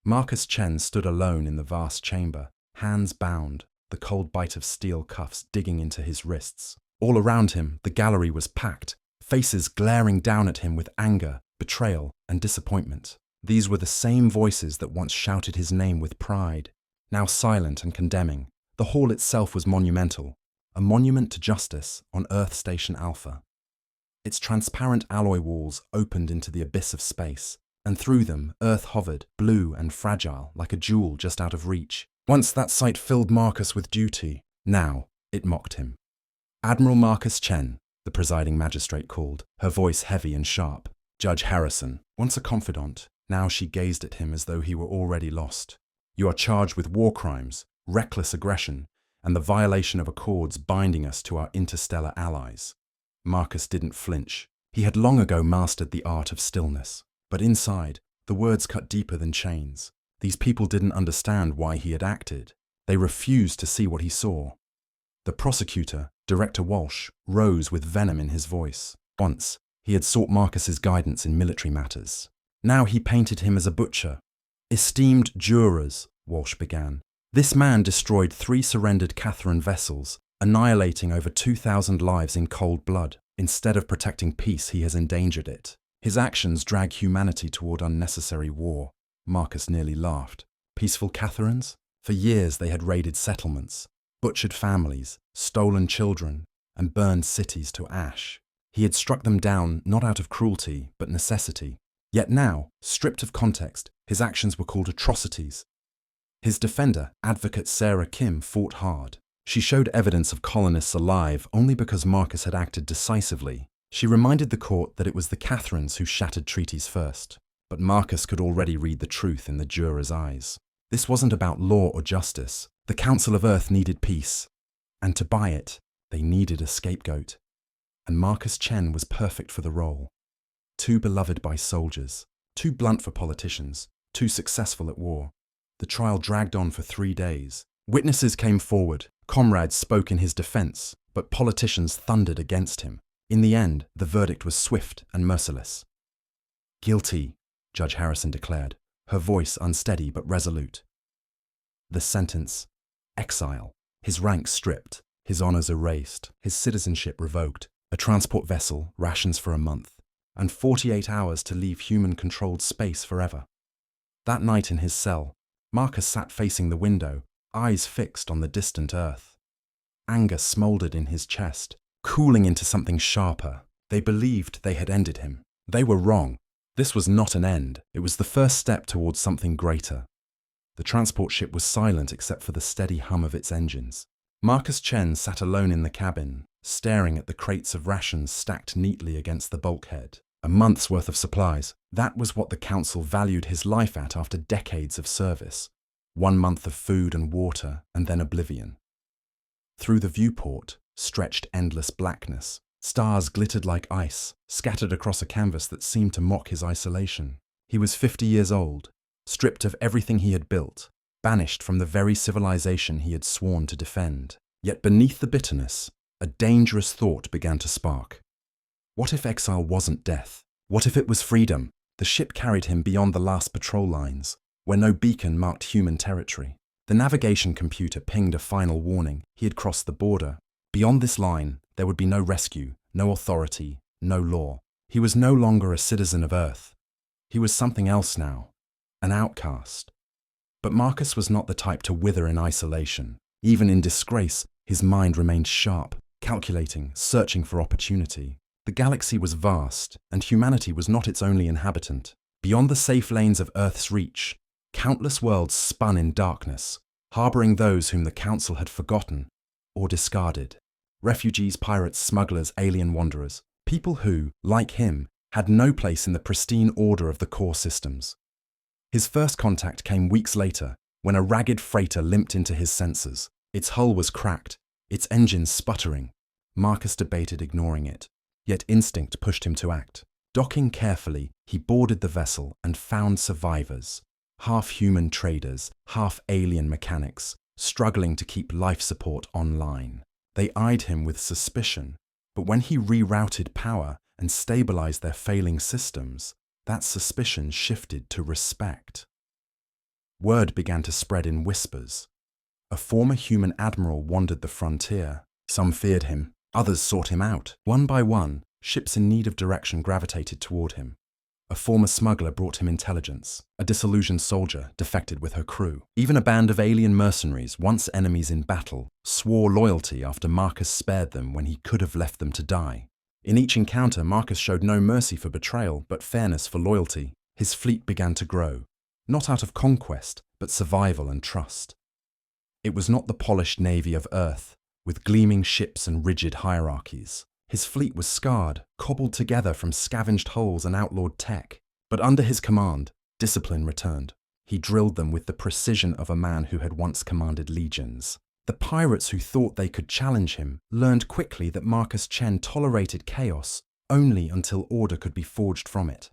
Marcus Chen stood alone in the vast chamber, hands bound, the cold bite of steel cuffs digging into his wrists. All around him, the gallery was packed, faces glaring down at him with anger, betrayal, and disappointment. These were the same voices that once shouted his name with pride, now silent and condemning. The hall itself was monumental, a monument to justice on Earth Station Alpha. Its transparent alloy walls opened into the abyss of space, and through them Earth hovered, blue and fragile, like a jewel just out of reach. Once that sight filled Marcus with duty, now it mocked him. Admiral Marcus Chen, the presiding magistrate called, her voice heavy and sharp. Judge Harrison, once a confidant, now she gazed at him as though he were already lost. You are charged with war crimes, reckless aggression, and the violation of accords binding us to our interstellar allies. Marcus didn't flinch. He had long ago mastered the art of stillness. But inside, the words cut deeper than chains. These people didn't understand why he had acted. They refused to see what he saw. The prosecutor, Director Walsh, rose with venom in his voice. Once, he had sought Marcus's guidance in military matters. Now he painted him as a butcher. Esteemed jurors, Walsh began. This man destroyed 3 surrendered Catherine vessels, annihilating over 2,000 lives in cold blood. Instead of protecting peace, he has endangered it. His actions drag humanity toward unnecessary war. Marcus nearly laughed. Peaceful Catherines? For years they had raided settlements, butchered families, stolen children, and burned cities to ash. He had struck them down not out of cruelty, but necessity. Yet now, stripped of context, his actions were called atrocities. His defender, Advocate Sarah Kim, fought hard. She showed evidence of colonists alive only because Marcus had acted decisively. She reminded the court that it was the Catherines who shattered treaties first. But Marcus could already read the truth in the jurors' eyes. This wasn't about law or justice. The Council of Earth needed peace. And to buy it, they needed a scapegoat. And Marcus Chen was perfect for the role. Too beloved by soldiers, too blunt for politicians, too successful at war. The trial dragged on for 3 days. Witnesses came forward, comrades spoke in his defense, but politicians thundered against him. In the end, the verdict was swift and merciless. Guilty, Judge Harrison declared, her voice unsteady but resolute. The sentence, exile, his rank stripped, his honors erased, his citizenship revoked, a transport vessel, rations for a month, and 48 hours to leave human-controlled space forever. That night in his cell, Marcus sat facing the window, eyes fixed on the distant Earth. Anger smoldered in his chest, cooling into something sharper. They believed they had ended him. They were wrong. This was not an end. It was the first step towards something greater. The transport ship was silent except for the steady hum of its engines. Marcus Chen sat alone in the cabin, staring at the crates of rations stacked neatly against the bulkhead. A month's worth of supplies. That was what the council valued his life at after decades of service. 1 month of food and water, and then oblivion. Through the viewport stretched endless blackness. Stars glittered like ice, scattered across a canvas that seemed to mock his isolation. He was 50 years old, stripped of everything he had built, banished from the very civilization he had sworn to defend. Yet beneath the bitterness, a dangerous thought began to spark. What if exile wasn't death? What if it was freedom? The ship carried him beyond the last patrol lines, where no beacon marked human territory. The navigation computer pinged a final warning. He had crossed the border. Beyond this line, there would be no rescue, no authority, no law. He was no longer a citizen of Earth. He was something else now, an outcast. But Marcus was not the type to wither in isolation. Even in disgrace, his mind remained sharp, calculating, searching for opportunity. The galaxy was vast, and humanity was not its only inhabitant. Beyond the safe lanes of Earth's reach, countless worlds spun in darkness, harboring those whom the Council had forgotten or discarded. Refugees, pirates, smugglers, alien wanderers, people who, like him, had no place in the pristine order of the core systems. His first contact came weeks later, when a ragged freighter limped into his sensors. Its hull was cracked, its engines sputtering. Marcus debated ignoring it, yet instinct pushed him to act. Docking carefully, he boarded the vessel and found survivors. Half-human traders, half-alien mechanics, struggling to keep life support online. They eyed him with suspicion, but when he rerouted power and stabilized their failing systems, that suspicion shifted to respect. Word began to spread in whispers. A former human admiral wandered the frontier. Some feared him, others sought him out. One by one, ships in need of direction gravitated toward him. A former smuggler brought him intelligence. A disillusioned soldier defected with her crew. Even a band of alien mercenaries, once enemies in battle, swore loyalty after Marcus spared them when he could have left them to die. In each encounter, Marcus showed no mercy for betrayal, but fairness for loyalty. His fleet began to grow, not out of conquest, but survival and trust. It was not the polished navy of Earth, with gleaming ships and rigid hierarchies. His fleet was scarred, cobbled together from scavenged hulls and outlawed tech. But under his command, discipline returned. He drilled them with the precision of a man who had once commanded legions. The pirates who thought they could challenge him learned quickly that Marcus Chen tolerated chaos only until order could be forged from it.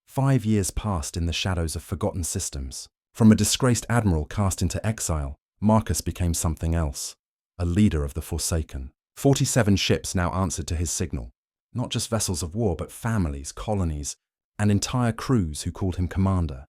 5 years passed in the shadows of forgotten systems. From a disgraced admiral cast into exile, Marcus became something else, a leader of the Forsaken. 47 ships now answered to his signal, not just vessels of war, but families, colonies, and entire crews who called him commander.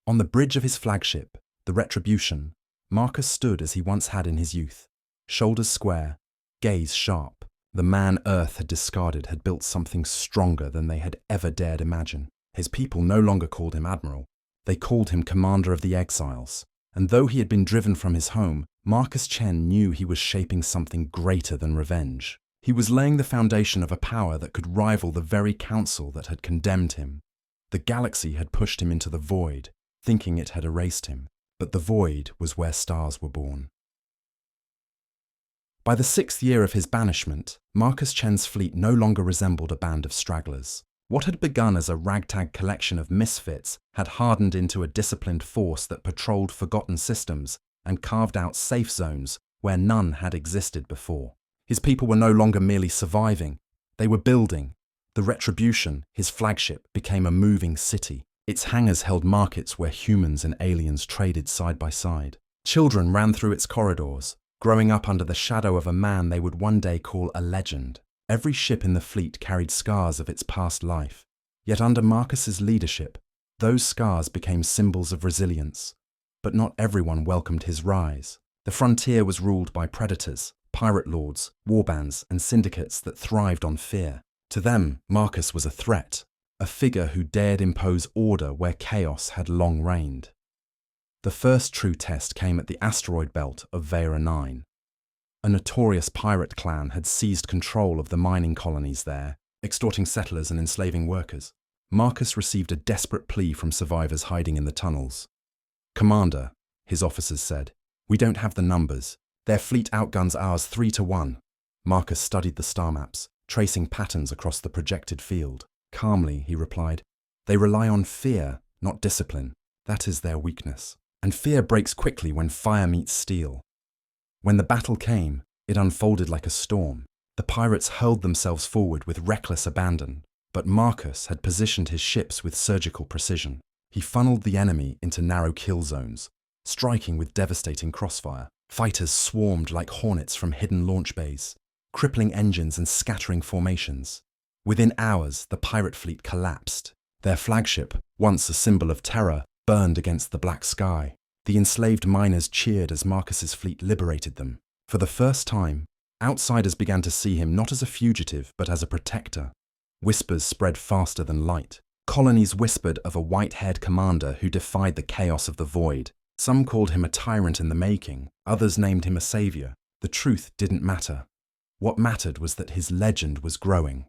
On the bridge of his flagship, the Retribution, Marcus stood as he once had in his youth, shoulders square, gaze sharp. The man Earth had discarded had built something stronger than they had ever dared imagine. His people no longer called him admiral. They called him commander of the exiles. And though he had been driven from his home, Marcus Chen knew he was shaping something greater than revenge. He was laying the foundation of a power that could rival the very council that had condemned him. The galaxy had pushed him into the void, thinking it had erased him, but the void was where stars were born. By the 6th year of his banishment, Marcus Chen's fleet no longer resembled a band of stragglers. What had begun as a ragtag collection of misfits had hardened into a disciplined force that patrolled forgotten systems and carved out safe zones where none had existed before. His people were no longer merely surviving, they were building. The Retribution, his flagship, became a moving city. Its hangars held markets where humans and aliens traded side by side. Children ran through its corridors, growing up under the shadow of a man they would one day call a legend. Every ship in the fleet carried scars of its past life, yet under Marcus's leadership, those scars became symbols of resilience. But not everyone welcomed his rise. The frontier was ruled by predators, pirate lords, warbands, and syndicates that thrived on fear. To them, Marcus was a threat, a figure who dared impose order where chaos had long reigned. The first true test came at the asteroid belt of Vera 9. A notorious pirate clan had seized control of the mining colonies there, extorting settlers and enslaving workers. Marcus received a desperate plea from survivors hiding in the tunnels. "Commander," his officers said, "we don't have the numbers. Their fleet outguns ours 3-1. Marcus studied the star maps, tracing patterns across the projected field. Calmly, he replied, "They rely on fear, not discipline. That is their weakness. And fear breaks quickly when fire meets steel." When the battle came, it unfolded like a storm. The pirates hurled themselves forward with reckless abandon, but Marcus had positioned his ships with surgical precision. He funneled the enemy into narrow kill zones, striking with devastating crossfire. Fighters swarmed like hornets from hidden launch bays, crippling engines and scattering formations. Within hours, the pirate fleet collapsed. Their flagship, once a symbol of terror, burned against the black sky. The enslaved miners cheered as Marcus's fleet liberated them. For the first time, outsiders began to see him not as a fugitive, but as a protector. Whispers spread faster than light. Colonies whispered of a white-haired commander who defied the chaos of the void. Some called him a tyrant in the making, others named him a savior. The truth didn't matter. What mattered was that his legend was growing.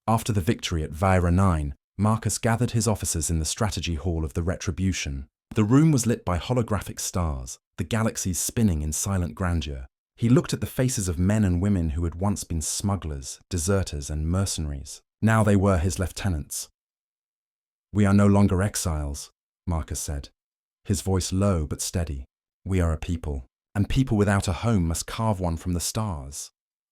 After the victory at Vera 9, Marcus gathered his officers in the strategy hall of the Retribution. The room was lit by holographic stars, the galaxies spinning in silent grandeur. He looked at the faces of men and women who had once been smugglers, deserters, and mercenaries. Now they were his lieutenants. "We are no longer exiles," Marcus said, his voice low but steady. "We are a people, and people without a home must carve one from the stars."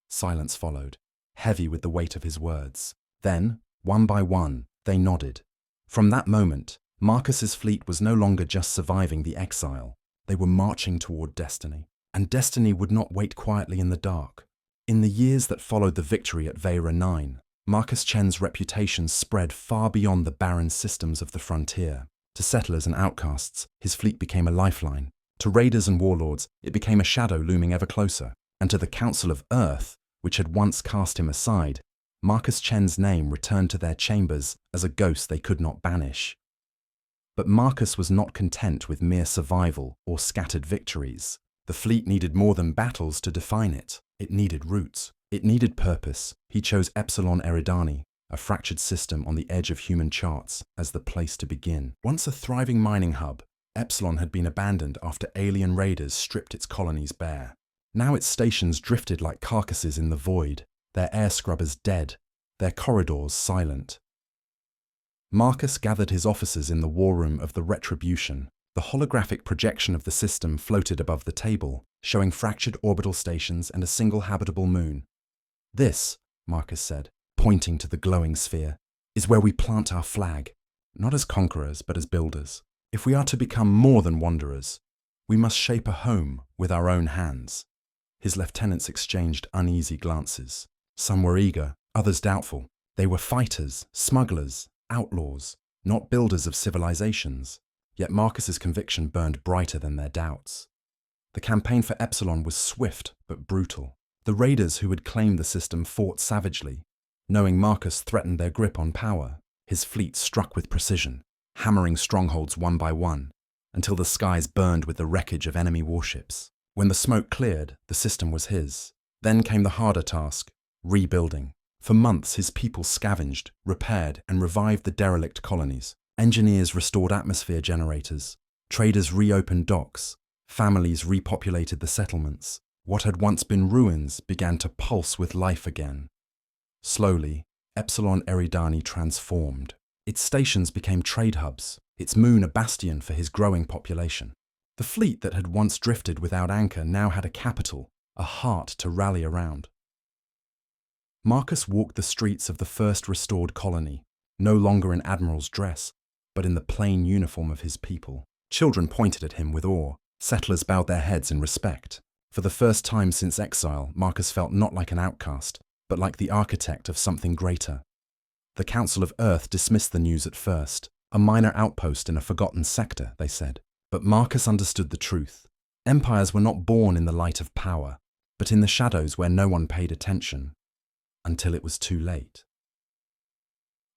Silence followed, heavy with the weight of his words. Then, one by one, they nodded. From that moment, Marcus's fleet was no longer just surviving the exile. They were marching toward destiny. And destiny would not wait quietly in the dark. In the years that followed the victory at Vera 9, Marcus Chen's reputation spread far beyond the barren systems of the frontier. To settlers and outcasts, his fleet became a lifeline. To raiders and warlords, it became a shadow looming ever closer. And to the Council of Earth, which had once cast him aside, Marcus Chen's name returned to their chambers as a ghost they could not banish. But Marcus was not content with mere survival or scattered victories. The fleet needed more than battles to define it. It needed roots. It needed purpose. He chose Epsilon Eridani, a fractured system on the edge of human charts, as the place to begin. Once a thriving mining hub, Epsilon had been abandoned after alien raiders stripped its colonies bare. Now its stations drifted like carcasses in the void, their air scrubbers dead, their corridors silent. Marcus gathered his officers in the war room of the Retribution. The holographic projection of the system floated above the table, showing fractured orbital stations and a single habitable moon. "This," Marcus said, pointing to the glowing sphere, "is where we plant our flag, not as conquerors but as builders. If we are to become more than wanderers, we must shape a home with our own hands." His lieutenants exchanged uneasy glances. Some were eager, others doubtful. They were fighters, smugglers, outlaws, not builders of civilizations. Yet Marcus's conviction burned brighter than their doubts. The campaign for Epsilon was swift but brutal. The raiders who had claimed the system fought savagely, knowing Marcus threatened their grip on power. His fleet struck with precision, hammering strongholds one by one, until the skies burned with the wreckage of enemy warships. When the smoke cleared, the system was his. Then came the harder task, rebuilding. For months his people scavenged, repaired, and revived the derelict colonies. Engineers restored atmosphere generators. Traders reopened docks. Families repopulated the settlements. What had once been ruins began to pulse with life again. Slowly, Epsilon Eridani transformed. Its stations became trade hubs, its moon a bastion for his growing population. The fleet that had once drifted without anchor now had a capital, a heart to rally around. Marcus walked the streets of the first restored colony, no longer in admiral's dress, but in the plain uniform of his people. Children pointed at him with awe. Settlers bowed their heads in respect. For the first time since exile, Marcus felt not like an outcast, but like the architect of something greater. The Council of Earth dismissed the news at first. A minor outpost in a forgotten sector, they said. But Marcus understood the truth. Empires were not born in the light of power, but in the shadows where no one paid attention, until it was too late.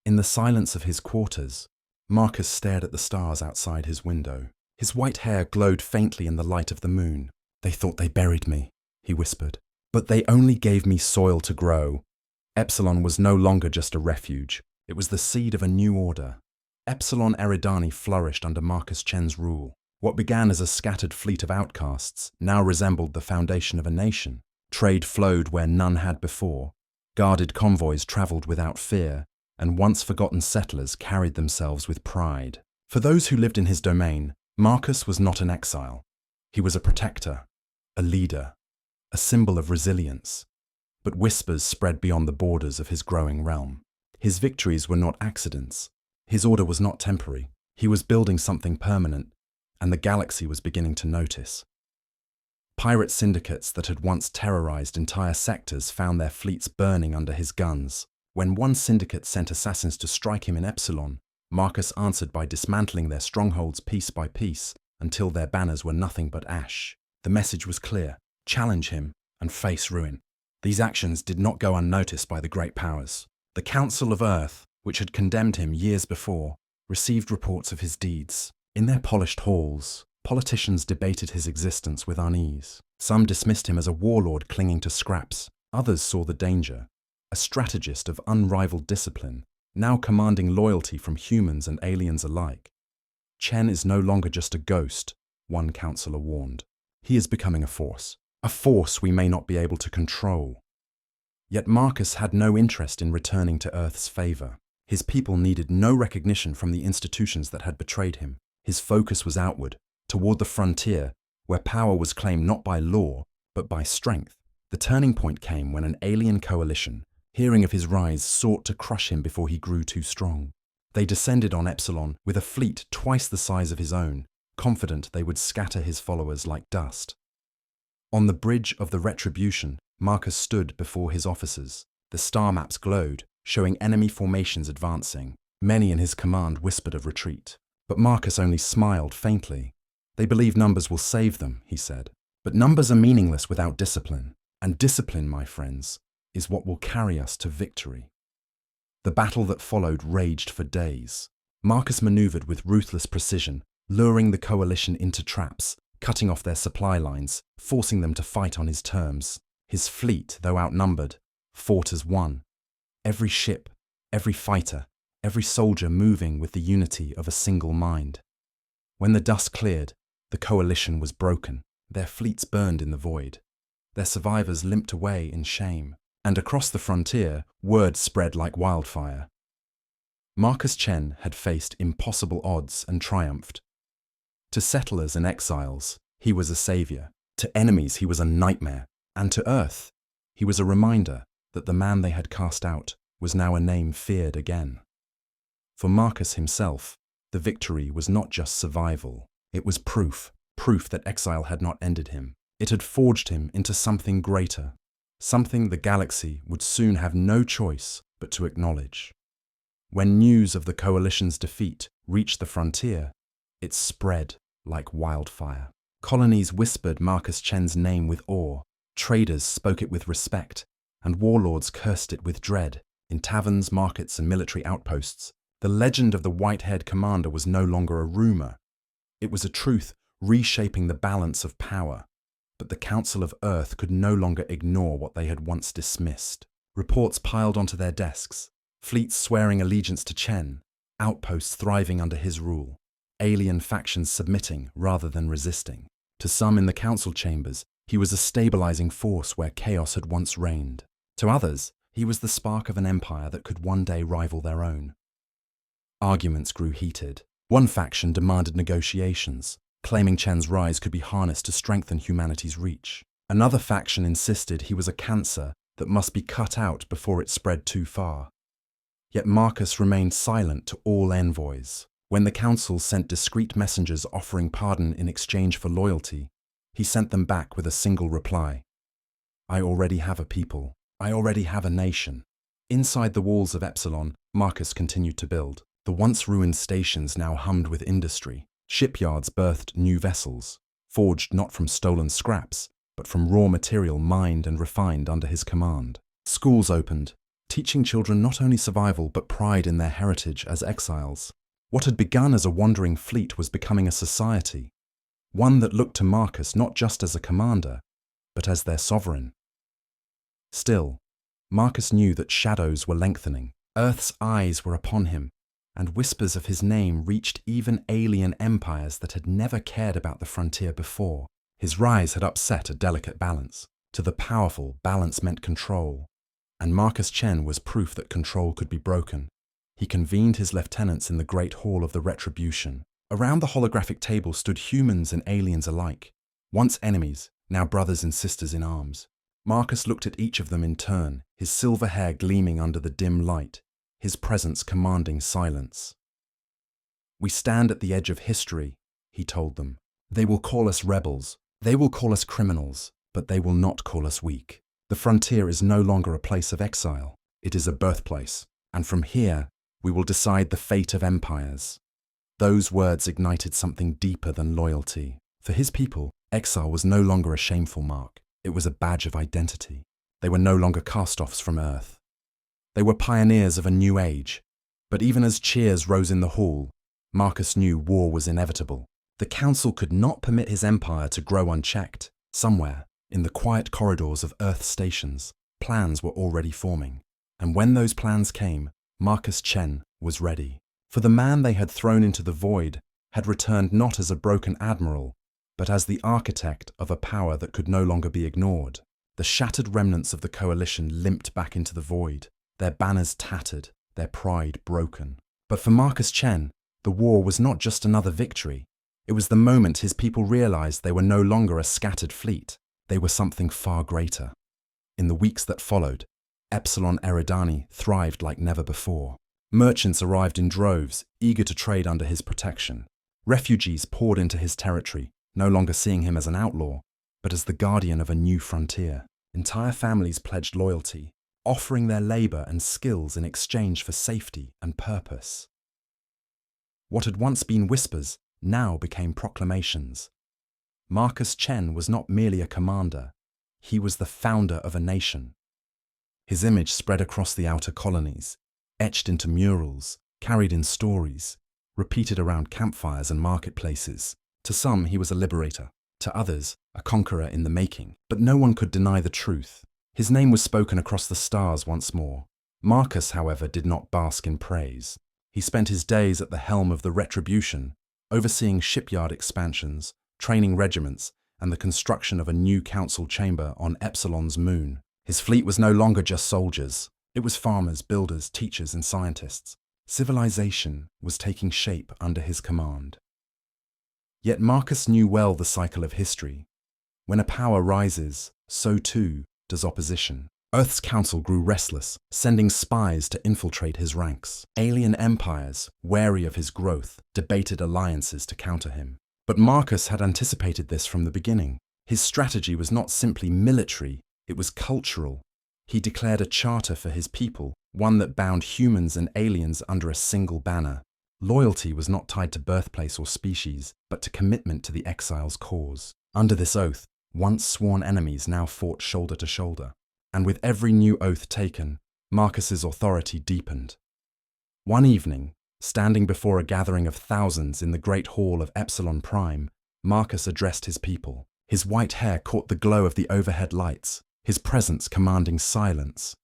In the silence of his quarters, Marcus stared at the stars outside his window. His white hair glowed faintly in the light of the moon. "They thought they buried me," he whispered. "But they only gave me soil to grow." Epsilon was no longer just a refuge. It was the seed of a new order. Epsilon Eridani flourished under Marcus Chen's rule. What began as a scattered fleet of outcasts now resembled the foundation of a nation. Trade flowed where none had before. Guarded convoys travelled without fear, and once forgotten settlers carried themselves with pride. For those who lived in his domain, Marcus was not an exile. He was a protector, a leader, a symbol of resilience. But whispers spread beyond the borders of his growing realm. His victories were not accidents. His order was not temporary. He was building something permanent, and the galaxy was beginning to notice. Pirate syndicates that had once terrorized entire sectors found their fleets burning under his guns. When one syndicate sent assassins to strike him in Epsilon, Marcus answered by dismantling their strongholds piece by piece until their banners were nothing but ash. The message was clear: challenge him and face ruin. These actions did not go unnoticed by the great powers. The Council of Earth, which had condemned him years before, received reports of his deeds. In their polished halls, politicians debated his existence with unease. Some dismissed him as a warlord clinging to scraps. Others saw the danger: a strategist of unrivaled discipline, now commanding loyalty from humans and aliens alike. Chen is no longer just a ghost, one counselor warned. He is becoming a force we may not be able to control. Yet Marcus had no interest in returning to Earth's favor. His people needed no recognition from the institutions that had betrayed him. His focus was outward, toward the frontier, where power was claimed not by law, but by strength. The turning point came when an alien coalition, hearing of his rise, sought to crush him before he grew too strong. They descended on Epsilon with a fleet twice the size of his own, confident they would scatter his followers like dust. On the bridge of the Retribution, Marcus stood before his officers. The star maps glowed, showing enemy formations advancing. Many in his command whispered of retreat. But Marcus only smiled faintly. They believe numbers will save them, he said. But numbers are meaningless without discipline. And discipline, my friends, is what will carry us to victory. The battle that followed raged for days. Marcus maneuvered with ruthless precision, luring the coalition into traps, cutting off their supply lines, forcing them to fight on his terms. His fleet, though outnumbered, fought as one. Every ship, every fighter, every soldier moving with the unity of a single mind. When the dust cleared, the coalition was broken. Their fleets burned in the void. Their survivors limped away in shame. And across the frontier, word spread like wildfire. Marcus Chen had faced impossible odds and triumphed. To settlers and exiles, he was a savior. To enemies, he was a nightmare. And to Earth, he was a reminder that the man they had cast out was now a name feared again. For Marcus himself, the victory was not just survival. It was proof that exile had not ended him. It had forged him into something greater, something the galaxy would soon have no choice but to acknowledge. When news of the coalition's defeat reached the frontier, it spread like wildfire. Colonies whispered Marcus Chen's name with awe, traders spoke it with respect, and warlords cursed it with dread. In taverns, markets, and military outposts, the legend of the white-haired commander was no longer a rumor. It was a truth reshaping the balance of power. But the Council of Earth could no longer ignore what they had once dismissed. Reports piled onto their desks, fleets swearing allegiance to Chen, outposts thriving under his rule, alien factions submitting rather than resisting. To some in the council chambers, he was a stabilizing force where chaos had once reigned. To others, he was the spark of an empire that could one day rival their own. Arguments grew heated. One faction demanded negotiations, claiming Chen's rise could be harnessed to strengthen humanity's reach. Another faction insisted he was a cancer that must be cut out before it spread too far. Yet Marcus remained silent to all envoys. When the council sent discreet messengers offering pardon in exchange for loyalty, he sent them back with a single reply. I already have a people. I already have a nation. Inside the walls of Epsilon, Marcus continued to build. The once ruined stations now hummed with industry. Shipyards birthed new vessels, forged not from stolen scraps, but from raw material mined and refined under his command. Schools opened, teaching children not only survival but pride in their heritage as exiles. What had begun as a wandering fleet was becoming a society, one that looked to Marcus not just as a commander, but as their sovereign. Still, Marcus knew that shadows were lengthening. Earth's eyes were upon him, and whispers of his name reached even alien empires that had never cared about the frontier before. His rise had upset a delicate balance. To the powerful, balance meant control, and Marcus Chen was proof that control could be broken. He convened his lieutenants in the Great Hall of the Retribution. Around the holographic table stood humans and aliens alike, once enemies, now brothers and sisters in arms. Marcus looked at each of them in turn, his silver hair gleaming under the dim light, his presence commanding silence. We stand at the edge of history, he told them. They will call us rebels, they will call us criminals, but they will not call us weak. The frontier is no longer a place of exile, it is a birthplace, and from here we will decide the fate of empires. Those words ignited something deeper than loyalty. For his people, exile was no longer a shameful mark, it was a badge of identity. They were no longer cast-offs from Earth. They were pioneers of a new age, but even as cheers rose in the hall, Marcus knew war was inevitable. The council could not permit his empire to grow unchecked. Somewhere, in the quiet corridors of Earth stations, plans were already forming. And when those plans came, Marcus Chen was ready. For the man they had thrown into the void had returned not as a broken admiral, but as the architect of a power that could no longer be ignored. The shattered remnants of the coalition limped back into the void, their banners tattered, their pride broken. But for Marcus Chen, the war was not just another victory. It was the moment his people realized they were no longer a scattered fleet. They were something far greater. In the weeks that followed, Epsilon Eridani thrived like never before. Merchants arrived in droves, eager to trade under his protection. Refugees poured into his territory, no longer seeing him as an outlaw, but as the guardian of a new frontier. Entire families pledged loyalty, offering their labor and skills in exchange for safety and purpose. What had once been whispers now became proclamations. Marcus Chen was not merely a commander, he was the founder of a nation. His image spread across the outer colonies, etched into murals, carried in stories, repeated around campfires and marketplaces. To some, he was a liberator, to others, a conqueror in the making. But no one could deny the truth. His name was spoken across the stars once more. Marcus, however, did not bask in praise. He spent his days at the helm of the Retribution, overseeing shipyard expansions, training regiments, and the construction of a new council chamber on Epsilon's moon. His fleet was no longer just soldiers. It was farmers, builders, teachers, and scientists. Civilization was taking shape under his command. Yet Marcus knew well the cycle of history. When a power rises, so too does opposition. Earth's council grew restless, sending spies to infiltrate his ranks. Alien empires, wary of his growth, debated alliances to counter him. But Marcus had anticipated this from the beginning. His strategy was not simply military, it was cultural. He declared a charter for his people, one that bound humans and aliens under a single banner. Loyalty was not tied to birthplace or species, but to commitment to the exile's cause. Under this oath, once sworn enemies now fought shoulder to shoulder. And with every new oath taken, Marcus's authority deepened. One evening, standing before a gathering of thousands in the great hall of Epsilon Prime, Marcus addressed his people. His white hair caught the glow of the overhead lights, his presence commanding silence.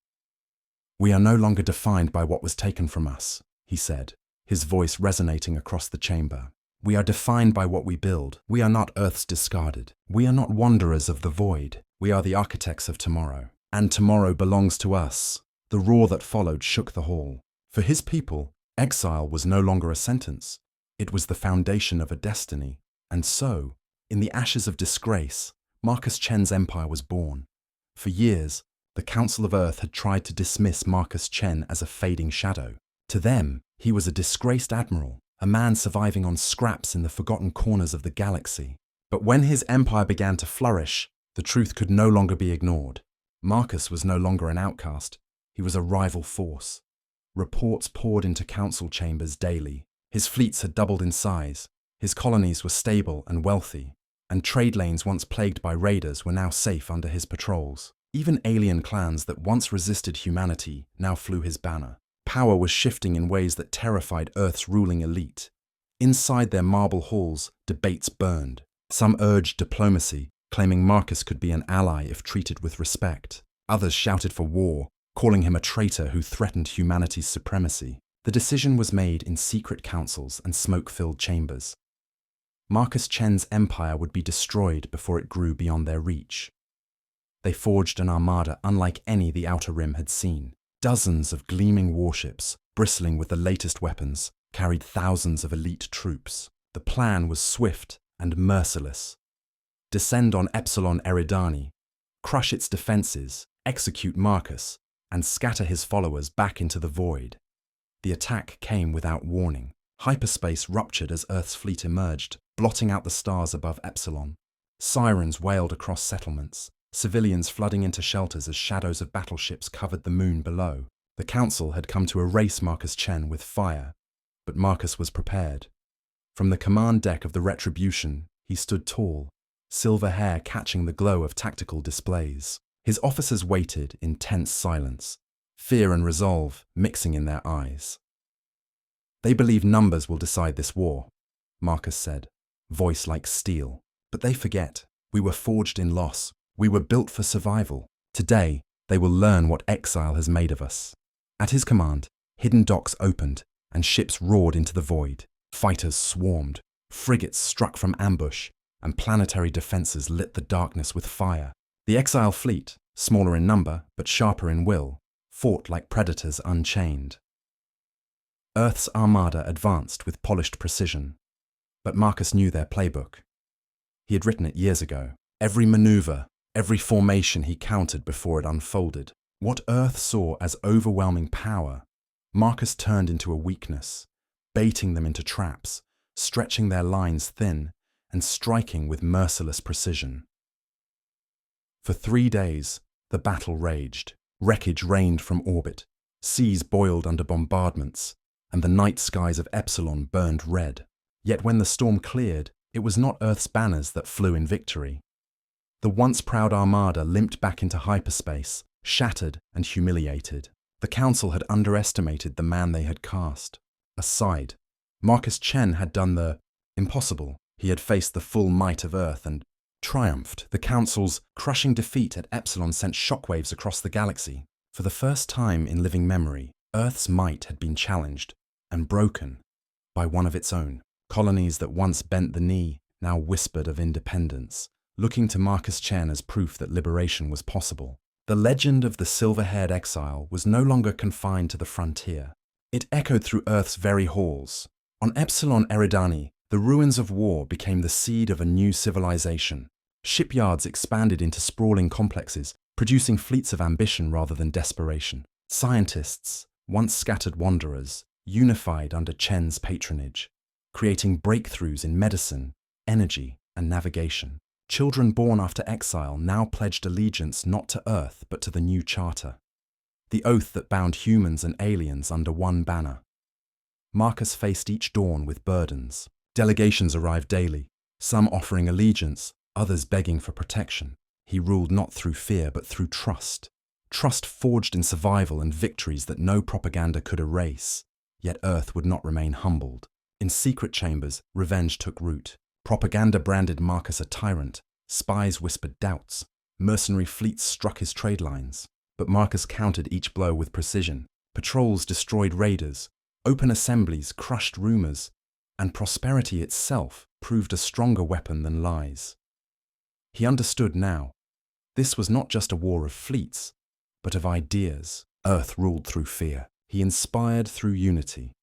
"We are no longer defined by what was taken from us," he said, his voice resonating across the chamber. "We are defined by what we build. We are not Earth's discarded. We are not wanderers of the void. We are the architects of tomorrow. And tomorrow belongs to us." The roar that followed shook the hall. For his people, exile was no longer a sentence. It was the foundation of a destiny. And so, in the ashes of disgrace, Marcus Chen's empire was born. For years, the Council of Earth had tried to dismiss Marcus Chen as a fading shadow. To them, he was a disgraced admiral, a man surviving on scraps in the forgotten corners of the galaxy. But when his empire began to flourish, the truth could no longer be ignored. Marcus was no longer an outcast, he was a rival force. Reports poured into council chambers daily. His fleets had doubled in size, his colonies were stable and wealthy, and trade lanes once plagued by raiders were now safe under his patrols. Even alien clans that once resisted humanity now flew his banner. Power was shifting in ways that terrified Earth's ruling elite. Inside their marble halls, debates burned. Some urged diplomacy, claiming Marcus could be an ally if treated with respect. Others shouted for war, calling him a traitor who threatened humanity's supremacy. The decision was made in secret councils and smoke-filled chambers. Marcus Chen's empire would be destroyed before it grew beyond their reach. They forged an armada unlike any the Outer Rim had seen. Dozens of gleaming warships, bristling with the latest weapons, carried thousands of elite troops. The plan was swift and merciless. Descend on Epsilon Eridani, crush its defenses, execute Marcus, and scatter his followers back into the void. The attack came without warning. Hyperspace ruptured as Earth's fleet emerged, blotting out the stars above Epsilon. Sirens wailed across settlements, civilians flooding into shelters as shadows of battleships covered the moon below. The Council had come to erase Marcus Chen with fire, but Marcus was prepared. From the command deck of the Retribution, he stood tall, silver hair catching the glow of tactical displays. His officers waited in tense silence, fear and resolve mixing in their eyes. "They believe numbers will decide this war," Marcus said, voice like steel. "But they forget, we were forged in loss. We were built for survival. Today, they will learn what exile has made of us." At his command, hidden docks opened and ships roared into the void. Fighters swarmed, frigates struck from ambush, and planetary defenses lit the darkness with fire. The exile fleet, smaller in number but sharper in will, fought like predators unchained. Earth's armada advanced with polished precision, but Marcus knew their playbook. He had written it years ago. Every maneuver, every formation he countered before it unfolded. What Earth saw as overwhelming power, Marcus turned into a weakness, baiting them into traps, stretching their lines thin, and striking with merciless precision. For 3 days, the battle raged. Wreckage rained from orbit. Seas boiled under bombardments. and the night skies of Epsilon burned red. Yet when the storm cleared, it was not Earth's banners that flew in victory. The once proud armada limped back into hyperspace, shattered and humiliated. The Council had underestimated the man they had cast. Aside, Marcus Chen had done the impossible. He had faced the full might of Earth and triumphed. The Council's crushing defeat at Epsilon sent shockwaves across the galaxy. For the first time in living memory, Earth's might had been challenged and broken by one of its own. Colonies that once bent the knee now whispered of independence, looking to Marcus Chen as proof that liberation was possible. The legend of the silver-haired exile was no longer confined to the frontier. It echoed through Earth's very halls. On Epsilon Eridani, the ruins of war became the seed of a new civilization. Shipyards expanded into sprawling complexes, producing fleets of ambition rather than desperation. Scientists, once scattered wanderers, unified under Chen's patronage, creating breakthroughs in medicine, energy, and navigation. Children born after exile now pledged allegiance not to Earth but to the new charter, the oath that bound humans and aliens under one banner. Marcus faced each dawn with burdens. Delegations arrived daily, some offering allegiance, others begging for protection. He ruled not through fear but through trust. Trust forged in survival and victories that no propaganda could erase. Yet Earth would not remain humbled. In secret chambers, revenge took root. Propaganda branded Marcus a tyrant. Spies whispered doubts. Mercenary fleets struck his trade lines. But Marcus countered each blow with precision. Patrols destroyed raiders. Open assemblies crushed rumors. And prosperity itself proved a stronger weapon than lies. He understood now. This was not just a war of fleets, but of ideas. Earth ruled through fear. He inspired through unity.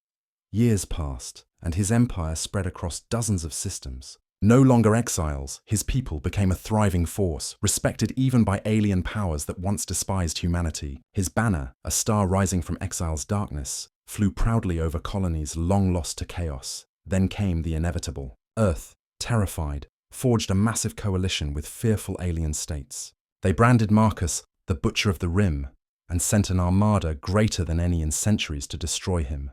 Years passed, and his empire spread across dozens of systems. No longer exiles, his people became a thriving force, respected even by alien powers that once despised humanity. His banner, a star rising from exile's darkness, flew proudly over colonies long lost to chaos. Then came the inevitable. Earth, terrified, forged a massive coalition with fearful alien states. They branded Marcus the Butcher of the Rim and sent an armada greater than any in centuries to destroy him.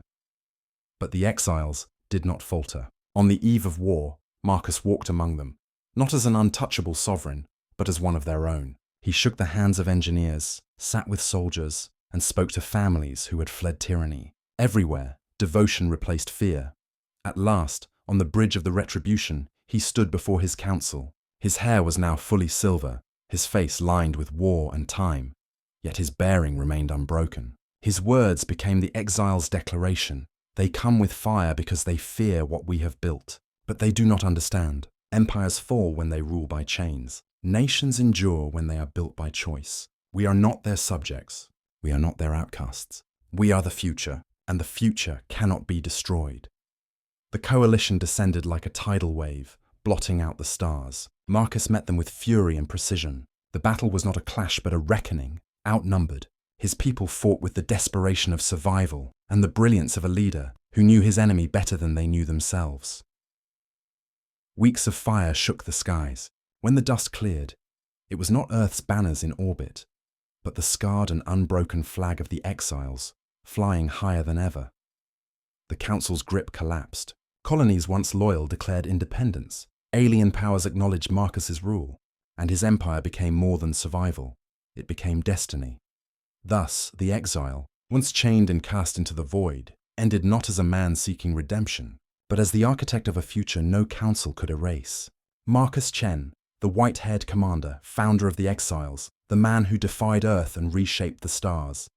But the exiles did not falter. On the eve of war, Marcus walked among them, not as an untouchable sovereign, but as one of their own. He shook the hands of engineers, sat with soldiers, and spoke to families who had fled tyranny. Everywhere, devotion replaced fear. At last, on the bridge of the retribution, he stood before his council. His hair was now fully silver, his face lined with war and time, yet his bearing remained unbroken. His words became the exile's declaration. They come with fire because they fear what we have built. But they do not understand. Empires fall when they rule by chains. Nations endure when they are built by choice. We are not their subjects. We are not their outcasts. We are the future, and the future cannot be destroyed. The coalition descended like a tidal wave, blotting out the stars. Marcus met them with fury and precision. The battle was not a clash but a reckoning. Outnumbered, his people fought with the desperation of survival and the brilliance of a leader who knew his enemy better than they knew themselves. Weeks of fire shook the skies. When the dust cleared, it was not Earth's banners in orbit, but the scarred and unbroken flag of the exiles, flying higher than ever. The Council's grip collapsed. Colonies once loyal declared independence. Alien powers acknowledged Marcus's rule, and his empire became more than survival. It became destiny. Thus, the exile, once chained and cast into the void, ended not as a man seeking redemption, but as the architect of a future no council could erase. Marcus Chen, the white-haired commander, founder of the exiles, the man who defied Earth and reshaped the stars,